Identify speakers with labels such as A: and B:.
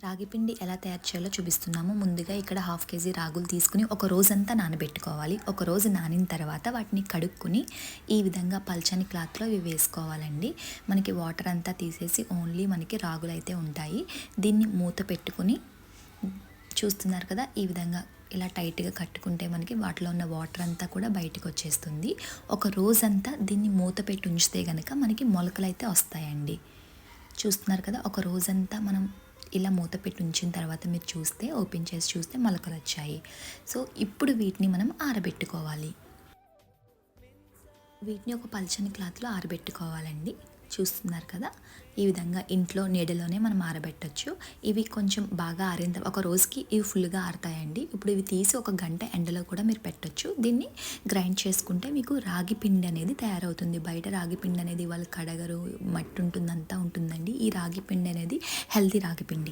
A: రాగి పిండి ఎలా తయారు చేయాలో చూపిస్తున్నాము. ముందుగా ఇక్కడ 1/2 కేజీ రాగులు తీసుకుని ఒక రోజంతా నానబెట్టుకోవాలి. ఒక రోజు నానిన తర్వాత వాటిని కడుక్కుని ఈ విధంగా పల్చని క్లాత్లో ఇవి వేసుకోవాలండి. మనకి వాటర్ అంతా తీసేసి ఓన్లీ మనకి రాగులు అయితే ఉంటాయి. దీన్ని మూత పెట్టుకుని చూస్తున్నారు కదా, ఈ విధంగా ఇలా టైట్గా కట్టుకుంటే మనకి వాటిలో ఉన్న వాటర్ అంతా కూడా బయటకు వచ్చేస్తుంది. ఒక రోజంతా దీన్ని మూత పెట్టి ఉంచితే కనుక మనకి మొలకలు అయితే వస్తాయండి. చూస్తున్నారు కదా, ఒక రోజంతా మనం ఇలా మూత పెట్టి ఉంచిన తర్వాత మీరు చూస్తే, ఓపెన్ చేసి చూస్తే మొలకలు వచ్చాయి. సో ఇప్పుడు వీటిని మనం ఆరబెట్టుకోవాలి. వీటిని ఒక పల్చని క్లాత్లో ఆరబెట్టుకోవాలండి. చూస్తున్నారు కదా, ఈ విధంగా ఇంట్లో నీడలోనే మనం ఆరబెట్టచ్చు. ఇవి కొంచెం బాగా ఆరిన తర్వాత ఒక రోజుకి ఇవి ఫుల్గా ఆరుతాయండి. ఇప్పుడు ఇవి తీసి ఒక గంట ఎండలో కూడా మీరు పెట్టచ్చు. దీన్ని గ్రైండ్ చేసుకుంటే మీకు రాగి పిండి అనేది తయారవుతుంది. బయట రాగి పిండి అనేది వాళ్ళు కడగరు, మట్టి ఉంటుందంతా ఉంటుందండి. ఈ రాగి పిండి అనేది హెల్తీ రాగి పిండి.